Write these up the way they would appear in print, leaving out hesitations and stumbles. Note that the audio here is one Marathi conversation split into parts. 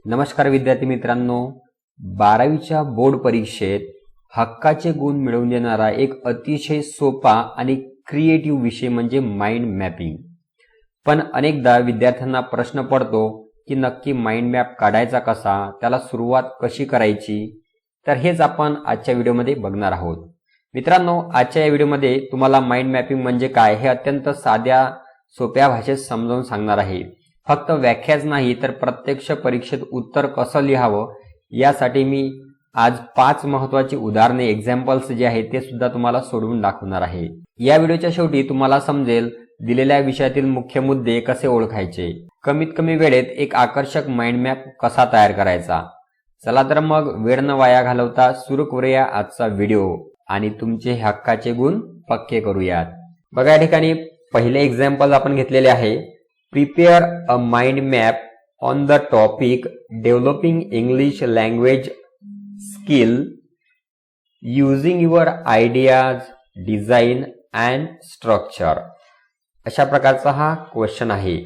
नमस्कार विद्यार्थी मित्रांनो, 12वीच्या बोर्ड परीक्षेत हक्काचे गुण मिळवून देणारा एक अतिशय सोपा आणि क्रिएटिव्ह विषय म्हणजे माइंड मॅपिंग. पण अनेकदा विद्यार्थ्यांना प्रश्न पडतो की नक्की माइंड मॅप काढायचा कसा, त्याला सुरुवात कशी करायची. तर हेच आपण आजच्या व्हिडिओमध्ये बघणार आहोत. मित्रांनो, आजच्या या व्हिडिओमध्ये तुम्हाला माइंड मॅपिंग म्हणजे काय हे अत्यंत साध्या सोप्या भाषेत समजावून सांगणार आहे. फक्त व्याख्याच नाही तर प्रत्यक्ष परीक्षेत उत्तर कसं लिहावं यासाठी मी आज 5 महत्त्वाची उदाहरणे एक्झाम्पल्स जे आहेत ते सुद्धा तुम्हाला सोडवून दाखवणार आहे. या व्हिडिओच्या शेवटी तुम्हाला समजेल दिलेल्या विषयातील मुख्य मुद्दे कसे ओळखायचे, कमीत कमी वेळेत एक आकर्षक माइंड मॅप कसा तयार करायचा. चला तर मग वेळ न वाया घालवता सुरू करूया आजचा व्हिडिओ आणि तुमचे हक्काचे गुण पक्के करूयात. बघा, या ठिकाणी पहिले एक्झाम्पल आपण घेतलेले आहे. Prepare a mind map on the topic developing English language skill using your ideas, design and structure. अशा प्रकारचा हा क्वेश्चन आहे.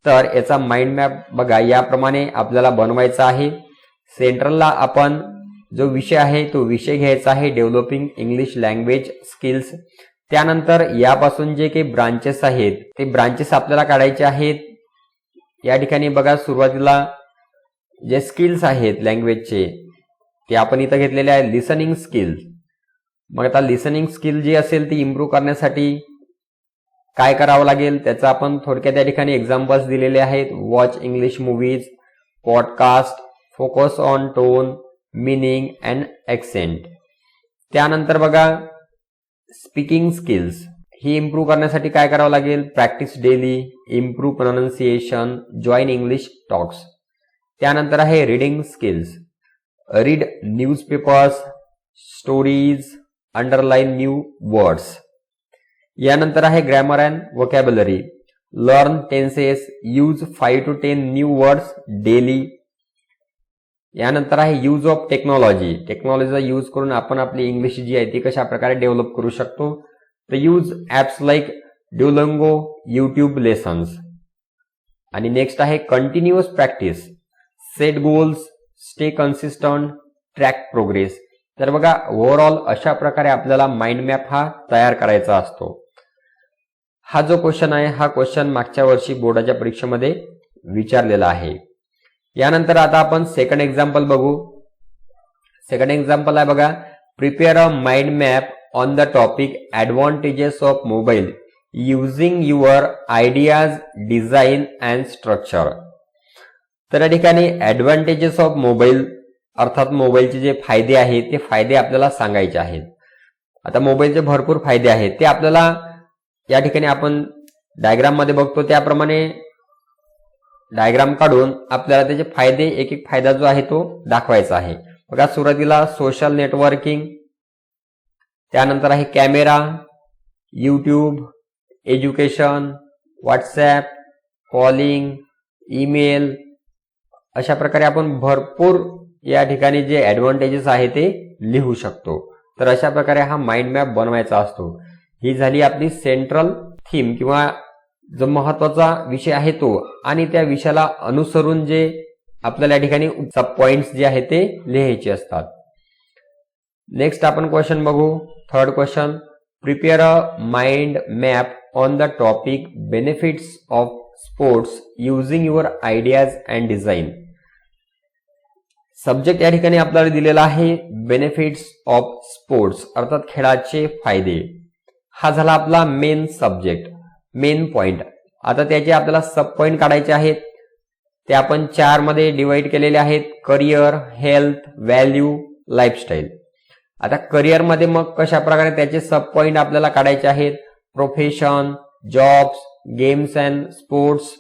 तर याचा माइंड मॅप बघा याप्रमाणे आपल्याला बनवायचा आहे. सेंट्रलला आपण जो विषय आहे तो विषय घ्यायचा आहे, डेव्हलपिंग इंग्लिश लँग्वेज स्किल्स. त्यानंतर यापासून जे काही ब्रांचेस आहेत ते ब्रांचेस आपल्याला काढायचे आहेत. या ठिकाणी बघा सुरुवातीला जे स्किल्स आहेत लँग्वेजचे ते आपण इथं घेतलेले आहे, लिसनिंग स्किल्स. मग आता लिसनिंग स्किल जी असेल ती इम्प्रूव्ह करण्यासाठी काय करावं लागेल त्याचं आपण थोडक्यात या ठिकाणी एक्झाम्पल्स दिलेले आहेत. Watch English movies, podcast, focus on tone, meaning and accent. त्यानंतर बघा स्पीकिंग स्किल्स ही इम्प्रूव्ह करण्यासाठी काय करावं लागेल, practice daily, improve pronunciation, join English talks. त्यानंतर आहे reading skills, read newspapers, stories, underline new words. यानंतर आहे grammar and vocabulary, learn tenses, use 5 to 10 new words daily. यानंतर आहे यूज ऑफ टेक्नॉलॉजी, टेक्नॉलॉजीचा यूज करून आपण आपली इंग्लिश जी आहे ती कशा प्रकारे डेव्हलप करू शकतो. तर use apps like Duolingo, YouTube lessons. आणि नेक्स्ट आहे continuous practice, set goals, stay consistent, track progress. तर बघा ओव्हरऑल अशा प्रकारे आपल्याला माइंड मॅप हा तयार करायचा असतो. हा जो क्वेश्चन आहे हा क्वेश्चन मागच्या वर्षी बोर्डाच्या परीक्षेमध्ये विचारलेला आहे. यानंतर आता आपण सेकंड एक्झाम्पल बघू. सेकंड एक्झाम्पल आहे बघा, prepare a mind map on the topic advantages of mobile using your ideas, design and structure. तर या ठिकाणी ॲडव्हान्टेजेस ऑफ मोबाईल अर्थात मोबाईलचे जे फायदे आहेत ते फायदे आपल्याला सांगायचे आहेत. आता मोबाईलचे भरपूर फायदे आहेत ते आपल्याला या ठिकाणी आपण डायग्राम मध्ये बघतो त्याप्रमाणे डायग्राम काढून आपल्याला त्याचे फायदे एक एक फायदा जो आहे तो दाखवायचा आहे. बघा सुरुवातीला सोशल नेटवर्किंग, त्यानंतर आहे camera, YouTube, education, WhatsApp, calling, email. अशा प्रकारे आपण भरपूर या ठिकाणी जे ॲडव्हान्टेजेस आहे ते लिहू शकतो. तर अशा प्रकारे हा माइंड मॅप बनवायचा असतो. ही झाली आपली सेंट्रल थीम किंवा जो महत्वाचा विषय आहे तो, आणि त्या विषयाला अनुसरून जे आपल्याला या ठिकाणी सब पॉइंट्स जे आहेत ते लिहायचे असतात. नेक्स्ट आपण क्वेश्चन बघू. Third question, prepare a mind map on the topic benefits of sports using your ideas and design. Subject या ठिकाणी आपल्याला दिलेला आहे बेनिफिट्स ऑफ स्पोर्ट्स अर्थात खेळाचे फायदे. हा झाला आपला मेन सब्जेक्ट, मेन पॉइंट. आता त्याचे आपल्याला सब पॉइंट काढायचे आहेत. ते आपण 4 मध्ये डिवाइड केलेले आहेत, करिअर, हेल्थ, व्हॅल्यू, लाईफस्टाईल. आता करिअर मध्ये मग कशा प्रकारे त्याचे सब पॉइंट आपल्याला काढायचे आहेत, profession, jobs, games and sports.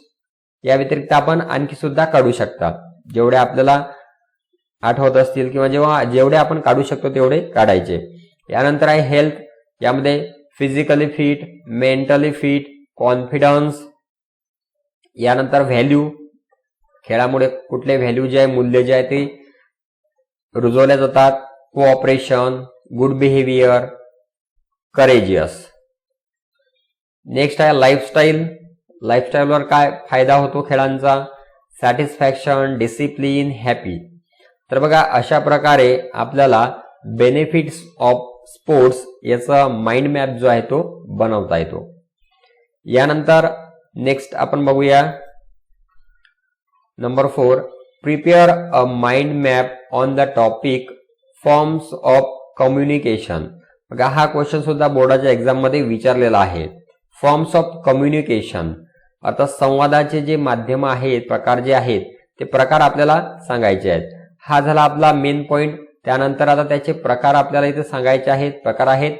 या व्यतिरिक्त आपण आणखी सुद्धा काढू शकता जेवढे आपल्याला आठवत असतील किंवा जेवढे आपण काढू शकतो तेवढे काढायचे. यानंतर आहे हेल्थ, यामध्ये physically fit, mentally fit, confidence. यानंतर व्हॅल्यू, खेळामुळे कुठले व्हॅल्यू जे आहे मूल्य जे आहे ते रुजवल्या जातात, cooperation, good behaviour, courageous. Next आहे लाईफस्टाईल, लाईफस्टाईलवर काय फायदा होतो खेळांचा, सॅटिस्फॅक्शन, डिसिप्लिन, हॅपी. तर बघा अशा प्रकारे आपल्याला बेनिफिट्स ऑफ स्पोर्ट्स याचा माइंड मॅप जो आहे तो बनवता येतो. यानंतर नेक्स्ट आपण बघूया number 4, prepare a mind map on the topic forms of communication. बघा हा क्वेश्चन सुद्धा बोर्डाच्या एक्झाम मध्ये विचारलेला आहे. फॉर्म्स ऑफ कम्युनिकेशन अर्थात संवादाचे जे माध्यम आहेत, प्रकार जे आहेत ते प्रकार आपल्याला सांगायचे आहेत. हा झाला आपला मेन पॉइंट. त्यानंतर आता त्याचे प्रकार आपल्याला इथे सांगायचे आहेत. प्रकार आहेत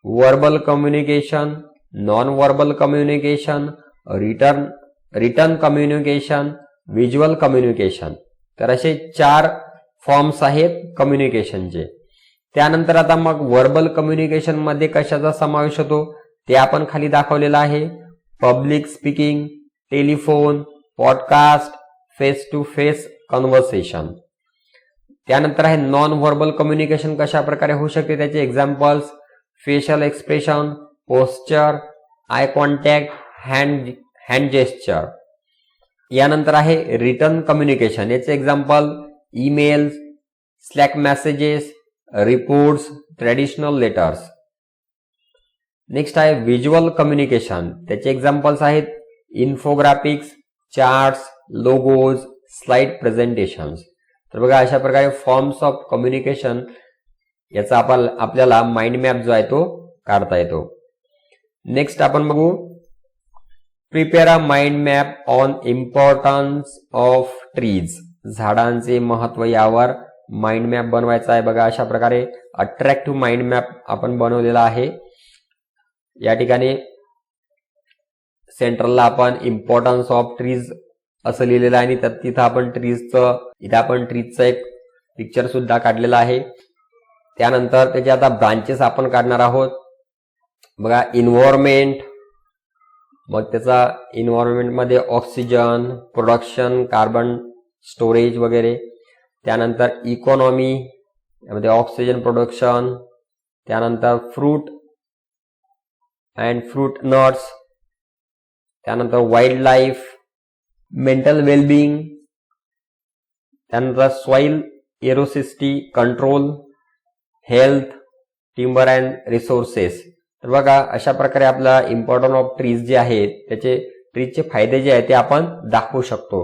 verbal communication, non verbal communication, return communication, visual communication. तर असे 4 फॉर्म्स आहेत कम्युनिकेशनचे. त्यानंतर आता मग वर्बल कम्युनिकेशन मध्ये कशाचा समावेश होतो ते आपण खाली दाखवलेलं आहे. Public speaking, telephone, podcast, face to face conversation. त्यानंतर आहे नॉन व्हर्बल कम्युनिकेशन कशा प्रकारे होऊ शकते त्याचे examples facial expression, posture, eye contact, hand gesture. यानंतर आहे रिटर्न कम्युनिकेशन. याचे example emails, slack messages, reports, traditional letters. Next आहे व्हिज्युअल कम्युनिकेशन. त्याचे एक्झाम्पल्स आहेत infographics, charts, logos, slide presentations. तर बघा अशा प्रकारे फॉर्म्स ऑफ कम्युनिकेशन याचा आपल्याला माइंड मॅप जो आहे तो काढता येतो. नेक्स्ट आपण बघू prepare a mind map on importance of trees. झाडांचे महत्व यावर माइंड मॅप बनवायचा आहे. बघा अशा प्रकारे अट्रॅक्टिव्ह माइंड मॅप आपण बनवलेला आहे. या ठिकाणी सेंट्रलला आपण इम्पॉर्टन्स ऑफ ट्रीज असं लिहिलेलं आहे आणि तिथं आपण ट्रीजचं एक पिक्चर सुद्धा काढलेलं आहे. त्यानंतर त्याचे आता ब्रांचेस आपण काढणार आहोत. बघा इन्व्हायरमेंट, मग त्याचा इन्व्हायरमेंट मध्ये ऑक्सिजन प्रोडक्शन, कार्बन स्टोरेज वगैरे. त्यानंतर इकॉनॉमी, यामध्ये ऑक्सिजन प्रोडक्शन. त्यानंतर फ्रूट अँड फ्रूट नट्स. त्यानंतर वाईल्ड लाईफ, मेंटल वेलबिंग. त्यानंतर soil Aerocity control, health, timber and resources. तर बघा अशा प्रकारे आपला इम्पॉर्टन्स ऑफ ट्रीज जे आहेत त्याचे ट्रीजचे फायदे जे आहेत ते आपण दाखवू शकतो.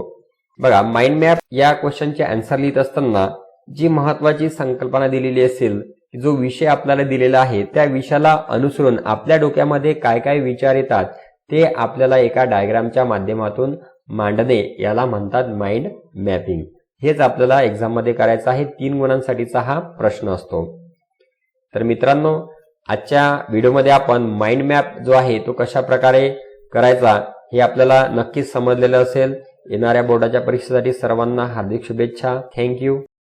बघा माइंड मॅप या क्वेश्चनचे आन्सर लिहित असताना जी महत्वाची संकल्पना दिलेली असेल, जो विषय आपल्याला दिलेला आहे त्या विषयाला अनुसरून आपल्या डोक्यामध्ये काय काय विचार येतात ते आपल्याला एका डायग्रामच्या माध्यमातून मांडणे याला म्हणतात माइंड मॅपिंग. हेच आपल्याला एक्झाम मध्ये करायचं आहे. 3 गुणांसाठीचा हा प्रश्न असतो. तर मित्रांनो आजच्या व्हिडिओमध्ये आपण माइंड मॅप जो आहे तो कशा प्रकारे करायचा हे आपल्याला नक्कीच समजलेलं असेल. येणाऱ्या बोर्डाच्या परीक्षेसाठी सर्वांना हार्दिक शुभेच्छा. थँक्यू.